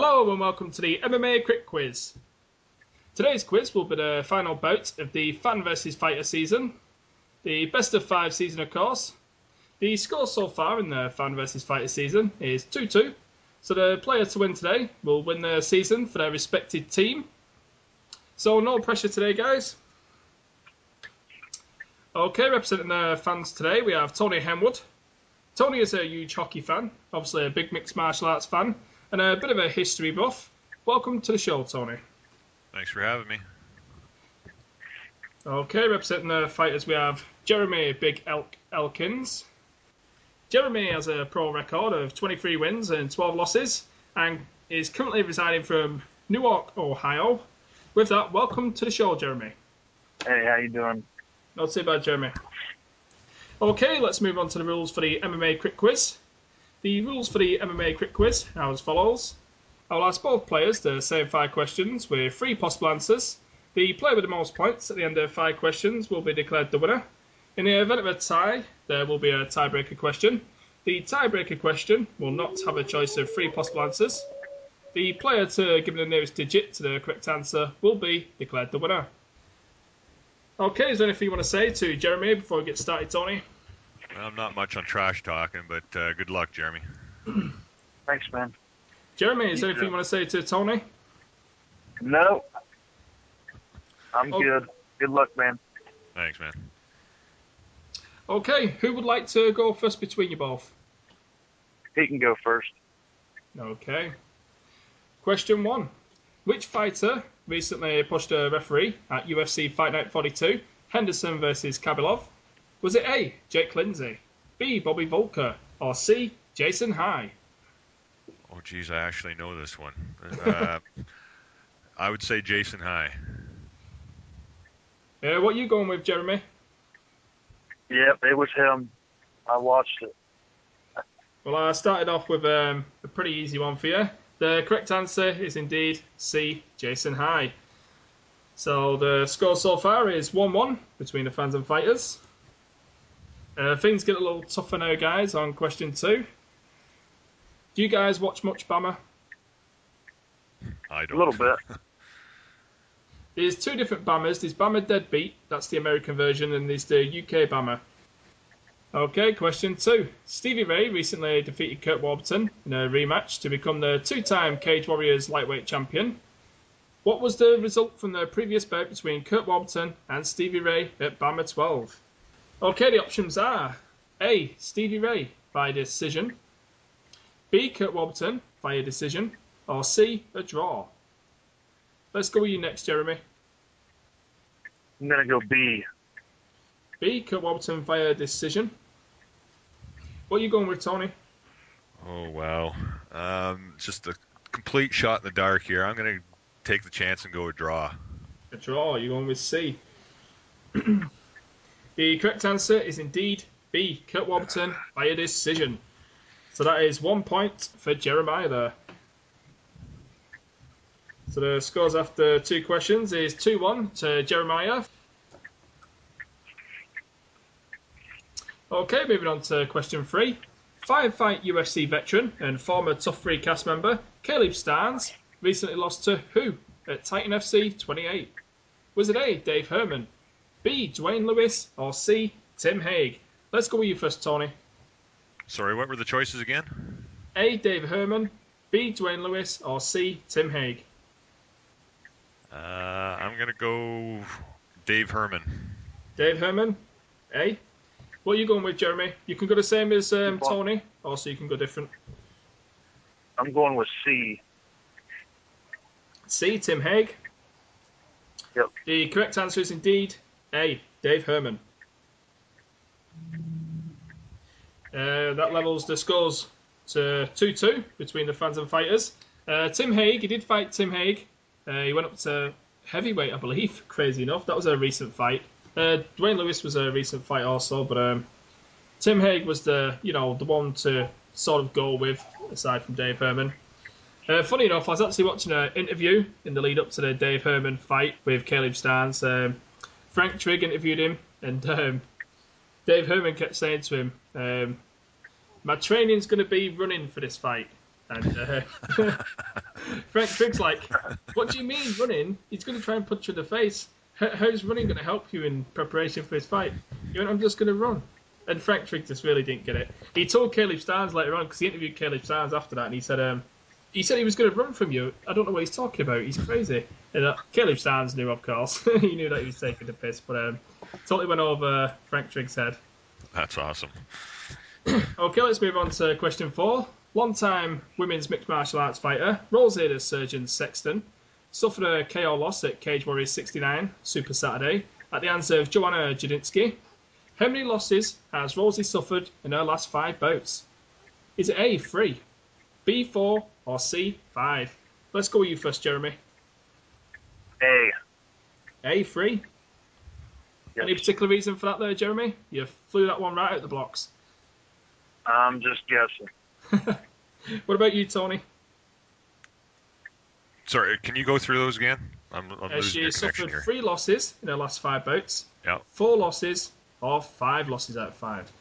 Hello and welcome to the MMA Quick Quiz. Today's quiz will be the final bout of the Fan vs Fighter season. The best of 5 season, of course. The score so far in the Fan vs Fighter season is 2-2. So the player to win today will win the season for their respected team. So no pressure today, guys. Okay, representing the fans today, we have Tony Henwood. Tony is a huge hockey fan, obviously a big mixed martial arts fan, and a bit of a history buff. Welcome to the show, Tony. Thanks for having me. Okay, representing the fighters, we have Jeremie Big Elkins. Jeremie has a pro record of 23 wins and 12 losses, and is currently residing from Newark, Ohio. With that, welcome to the show, Jeremie. Hey, how you doing? Not too bad, Jeremie. Okay, let's move on to the rules for the MMA Quick Quiz. The rules for the MMA Quick Quiz are as follows. I'll ask both players the same 5 questions with 3 possible answers. The player with the most points at the end of 5 questions will be declared the winner. In the event of a tie, there will be a tiebreaker question. The tiebreaker question will not have a choice of 3 possible answers. The player to give the nearest digit to the correct answer will be declared the winner. Okay, is there anything you want to say to Jeremie before we get started, Tony? I'm not much on trash talking, but good luck, Jeremy. Thanks, man. Jeremie, is there anything you want to say to Tony? No. I'm good. Good luck, man. Thanks, man. Okay, who would like to go first between you both? He can go first. Okay. Question 1. Which fighter recently pushed a referee at UFC Fight Night 42, Henderson versus Kabilov? Was it A, Jake Lindsay, B, Bobby Volker, or C, Jason High? Oh, geez, I actually know this one. I would say Jason High. What are you going with, Jeremie? Yep, it was him. I watched it. Well, I started off with a pretty easy one for you. The correct answer is indeed C, Jason High. So the score so far is 1-1 between the fans and fighters. Things get a little tougher now, guys, on question 2. Do you guys watch much BAMMA? I don't. A little bit. There's 2 different BAMMAs. There's BAMMA Deadbeat, that's the American version, and there's the UK BAMMA. Okay, question 2. Stevie Ray recently defeated Kurt Warburton in a rematch to become the 2-time Cage Warriors lightweight champion. What was the result from the previous bout between Kurt Warburton and Stevie Ray at BAMMA 12? Okay, the options are A, Stevie Ray via decision, B, Kurt Warburton via decision, or C, a draw. Let's go with you next, Jeremie. I'm going to go B. B, Kurt Warburton via decision. What are you going with, Tony? Oh, wow. Just a complete shot in the dark here. I'm going to take the chance and go a draw. A draw. You're going with C. The correct answer is indeed B, Kurt Warburton via decision. So that is 1 point for Jeremiah there. So the scores after 2 questions is 2-1 to Jeremiah. Okay, moving on to question 3. 5-fight UFC veteran and former Tough 3 cast member Caleb Starnes recently lost to who at Titan FC 28? Was it A, Dave Herman, B, Dwayne Lewis, or C, Tim Hague? Let's go with you first, Tony. Sorry, what were the choices again? A, Dave Herman, B, Dwayne Lewis, or C, Tim Hague? I'm going to go Dave Herman. Dave Herman, A. What are you going with, Jeremy? You can go the same as Tony, or so you can go different. I'm going with C. C, Tim Hague. Yep. The correct answer is indeed A, Dave Herman. That levels the scores to 2-2 between the fans and fighters. Tim Hague, he did fight Tim Hague. He went up to heavyweight, I believe, crazy enough. That was a recent fight. Dwayne Lewis was a recent fight also, but Tim Hague was the one to sort of go with, aside from Dave Herman. Funny enough, I was actually watching an interview in the lead up to the Dave Herman fight with Caleb Starnes. Frank Trigg interviewed him, and Dave Herman kept saying to him, my training's going to be running for this fight. And Frank Triggs like, what do you mean running? He's going to try and punch you in the face. How's running going to help you in preparation for his fight? You went, I'm just going to run. And Frank Triggs just really didn't get it. He told Caleb Starnes later on, because he interviewed Caleb Starnes after that, and he said he was going to run from you. I don't know what he's talking about. He's crazy. And Caleb Starnes knew, of course. He knew that he was taking the piss, but totally went over Frank Triggs' head. That's awesome. Okay, let's move on to question 4. Long-time women's mixed martial arts fighter, Rose Ada Surgeon Sexton, suffered a KO loss at Cage Warriors 69, Super Saturday, at the hands of Joanna Jadinski. How many losses has Rosie suffered in her last 5 bouts? Is it A, 3, B, 4, or C, 5? Let's go with you first, Jeremy. A. A, 3? Yes. Any particular reason for that there, Jeremy? You flew that one right out the blocks. I'm just guessing. What about you, Tony? Sorry, can you go through those again? I'm losing She your connection suffered here. 3 losses in her last 5 bouts, Yeah. 4 losses, or 5 losses out of 5.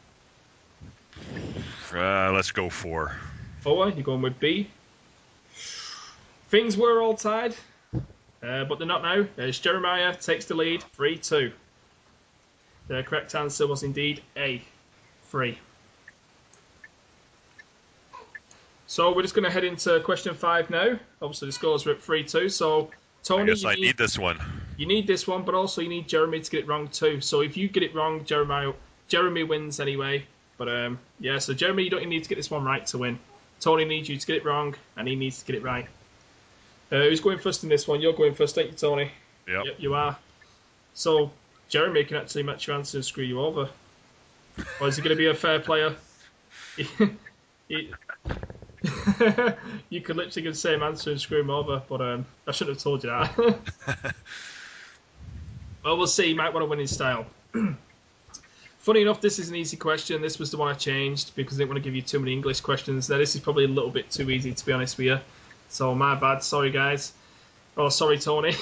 Let's go 4. 4, you're going with B. Things were all tied, but they're not now, as Jeremiah takes the lead 3-2. The correct answer was indeed A, 3. So we're just going to head into question 5 now. Obviously the scores are at 3-2, so Tony, I guess I need this one. You need this one, but also you need Jeremy to get it wrong too. So if you get it wrong, Jeremy wins anyway. But yeah, so Jeremy, you don't need to get this one right to win. Tony needs you to get it wrong, and he needs to get it right. Who's going first in this one? You're going first, ain't you, Tony? Yep. Yep, you are. So Jeremy can actually match your answer and screw you over. Or is he going to be a fair player? You could literally give the same answer and screw him over, but I shouldn't have told you that. Well, we'll see. He might want to win in style. Funny enough, this is an easy question. This was the one I changed because I didn't want to give you too many English questions. Now, this is probably a little bit too easy, to be honest with you. So, my bad. Sorry, guys. Oh, sorry, Tony.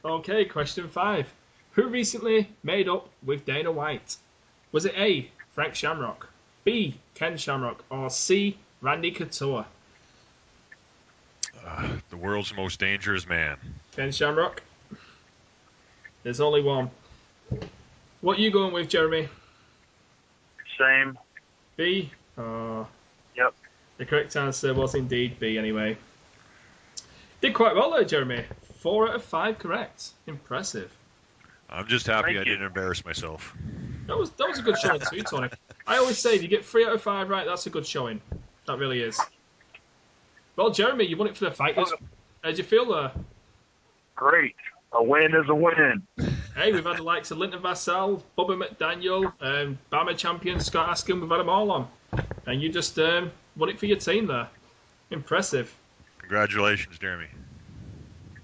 Okay, question 5. Who recently made up with Dana White? Was it A, Frank Shamrock, B, Ken Shamrock, or C, Randy Couture? The world's most dangerous man. Ken Shamrock? There's only one. What are you going with, Jeremy? Same. B? Yep. The correct answer was indeed B anyway. Did quite well there, Jeremy. 4 out of 5 correct. Impressive. I'm just happy Thank I you. didn't embarrass myself. That was a good showing too, Tony. I always say if you get 3 out of 5 right, that's a good showing. That really is. Well, Jeremy, you won it for the fighters. How'd you feel there? Great. A win is a win. Hey, we've had the likes of Linton Vassell, Bubba McDaniel, Bama champion Scott Askin. We've had them all on. And you just won it for your team there. Impressive. Congratulations, Jeremy.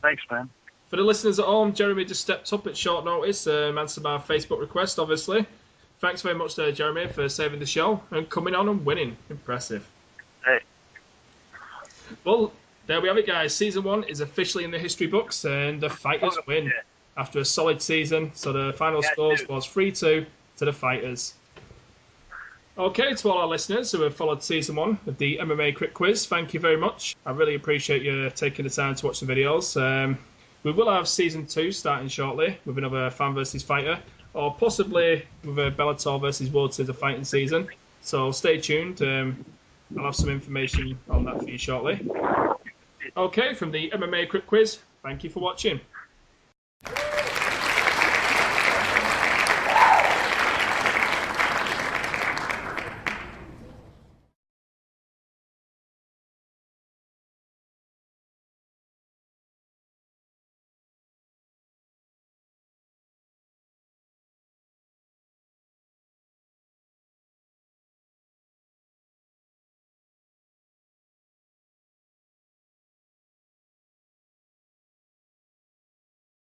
Thanks, man. For the listeners at home, Jeremy just stepped up at short notice, answered my Facebook request, obviously. Thanks very much there, Jeremy, for saving the show and coming on and winning. Impressive. Hey. Well, there we have it, guys. Season 1 is officially in the history books, and the fighters win after a solid season. So the final scores was 3-2 to the fighters. Okay, to all our listeners who have followed Season 1 of the MMA Quick Quiz, thank you very much. I really appreciate you taking the time to watch the videos. We will have Season 2 starting shortly with another fan versus fighter, or possibly with a Bellator versus World Series of Fighting season. So stay tuned. I'll have some information on that for you shortly. Okay, from the MMA Quick Quiz, thank you for watching.